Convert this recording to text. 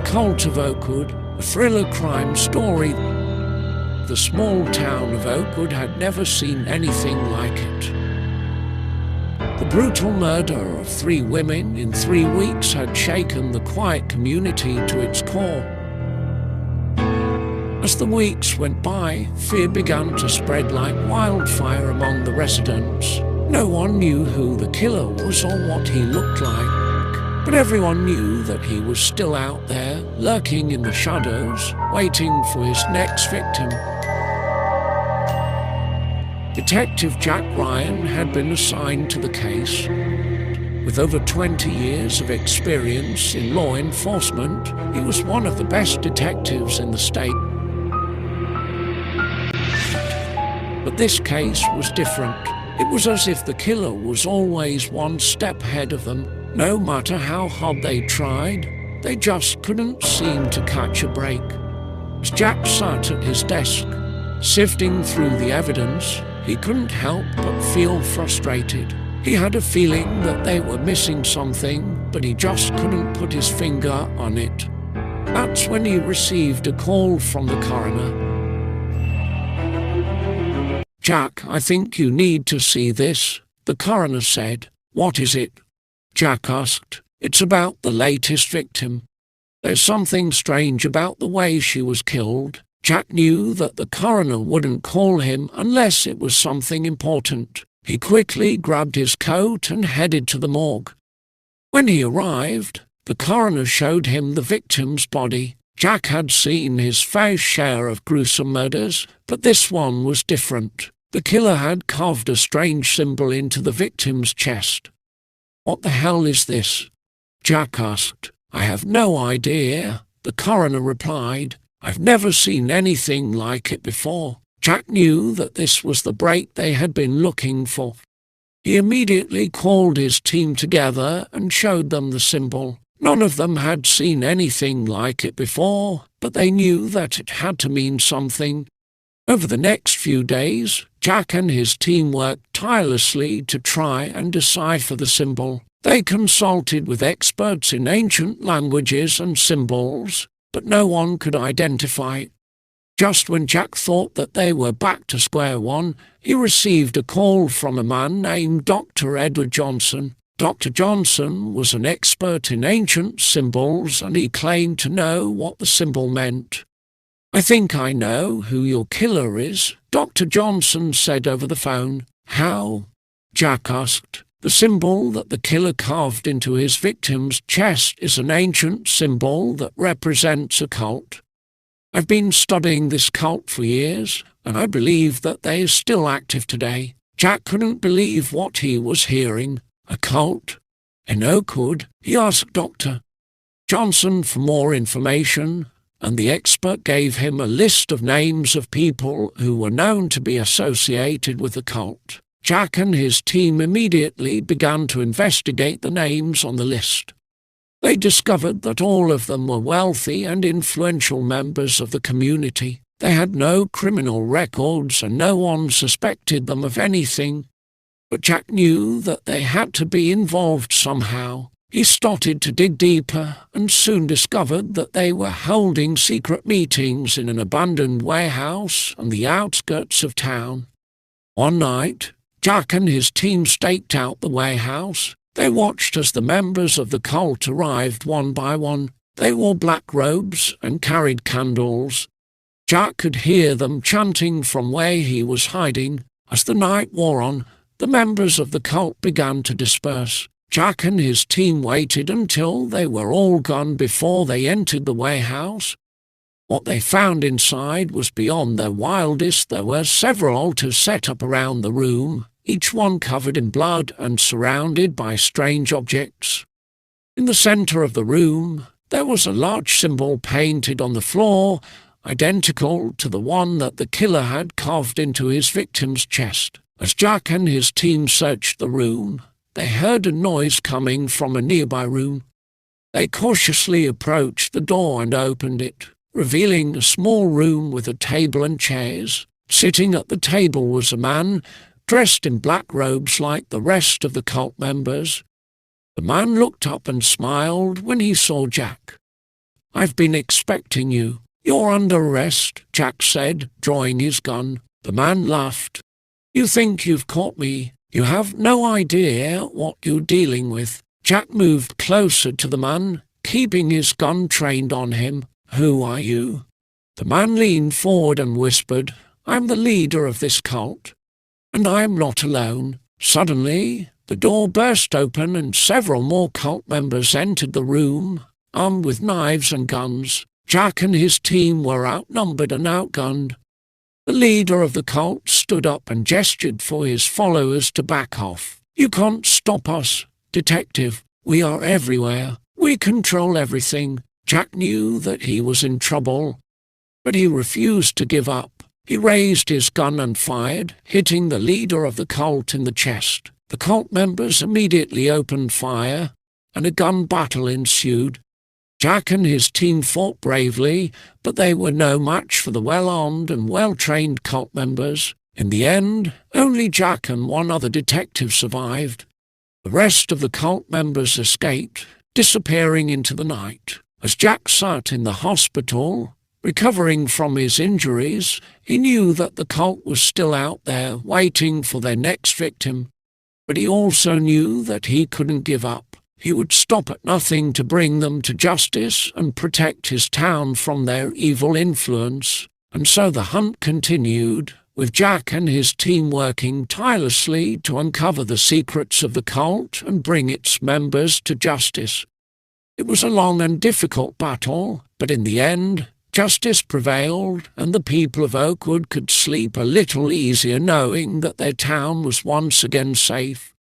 Cult of Oakwood, a thriller crime story. The small town of Oakwood had never seen anything like it. The brutal murder of 3 women in 3 weeks had shaken the quiet community to its core. As the weeks went by, fear began to spread like wildfire among the residents. No one knew who the killer was or what he looked like, but everyone knew that he was still out there, lurking in the shadows, waiting for his next victim. Detective Jack Ryan had been assigned to the case. With over 20 years of experience in law enforcement, he was one of the best detectives in the state. But this case was different. It was as if the killer was always one step ahead of them. No matter how hard they tried, they just couldn't seem to catch a break. As Jack sat at his desk, sifting through the evidence, he couldn't help but feel frustrated. He had a feeling that they were missing something, but he just couldn't put his finger on it. That's when he received a call from the coroner. "Jack, I think you need to see this," the coroner said. "What is it?" Jack asked. "It's about the latest victim. There's something strange about the way she was killed." Jack knew that the coroner wouldn't call him unless it was something important. He quickly grabbed his coat and headed to the morgue. When he arrived, the coroner showed him the victim's body. Jack had seen his fair share of gruesome murders, but this one was different. The killer had carved a strange symbol into the victim's chest. "What the hell is this?" Jack asked. "I have no idea," the coroner replied. "I've never seen anything like it before." Jack knew that this was the break they had been looking for. He immediately called his team together and showed them the symbol. None of them had seen anything like it before, but they knew that it had to mean something. Over the next few days, Jack and his team worked tirelessly to try and decipher the symbol. They consulted with experts in ancient languages and symbols, but no one could identify it. Just when Jack thought that they were back to square one, he received a call from a man named Dr. Edward Johnson. Dr. Johnson was an expert in ancient symbols, and he claimed to know what the symbol meant. "I think I know who your killer is," Dr. Johnson said over the phone. "How?" Jack asked. "The symbol that the killer carved into his victim's chest is an ancient symbol that represents a cult. I've been studying this cult for years, and I believe that they are still active today." Jack couldn't believe what he was hearing. "A cult? In Oakwood?" he asked Dr. Johnson for more information, and the expert gave him a list of names of people who were known to be associated with the cult. Jack and his team immediately began to investigate the names on the list. They discovered that all of them were wealthy and influential members of the community. They had no criminal records and no one suspected them of anything. But Jack knew that they had to be involved somehow. He started to dig deeper and soon discovered that they were holding secret meetings in an abandoned warehouse on the outskirts of town. One night, Jack and his team staked out the warehouse. They watched as the members of the cult arrived one by one. They wore black robes and carried candles. Jack could hear them chanting from where he was hiding. As the night wore on, the members of the cult began to disperse. Jack and his team waited until they were all gone before they entered the warehouse. What they found inside was beyond their wildest. There were several altars set up around the room, each one covered in blood and surrounded by strange objects. In the center of the room, there was a large symbol painted on the floor, identical to the one that the killer had carved into his victim's chest. As Jack and his team searched the room, they heard a noise coming from a nearby room. They cautiously approached the door and opened it, revealing a small room with a table and chairs. Sitting at the table was a man dressed in black robes like the rest of the cult members. The man looked up and smiled when he saw Jack. I've been expecting you. You're under arrest, Jack said, drawing his gun. The man laughed. You think you've caught me? You have no idea what you're dealing with. Jack moved closer to the man, keeping his gun trained on him. Who are you? The man leaned forward and whispered, I'm the leader of this cult. And I'm not alone. Suddenly, the door burst open and several more cult members entered the room, armed with knives and guns. Jack and his team were outnumbered and outgunned. The leader of the cult stood up and gestured for his followers to back off. You can't stop us, detective. We are everywhere. We control everything. Jack knew that he was in trouble, but he refused to give up. He raised his gun and fired, hitting the leader of the cult in the chest. The cult members immediately opened fire, and a gun battle ensued. Jack and his team fought bravely, but they were no match for the well-armed and well-trained cult members. In the end, only Jack and one other detective survived. The rest of the cult members escaped, disappearing into the night. As Jack sat in the hospital, recovering from his injuries, he knew that the cult was still out there, waiting for their next victim. But he also knew that he couldn't give up. He would stop at nothing to bring them to justice and protect his town from their evil influence. And so the hunt continued, with Jack and his team working tirelessly to uncover the secrets of the cult and bring its members to justice. It was a long and difficult battle, but in the end, justice prevailed, and the people of Oakwood could sleep a little easier knowing that their town was once again safe.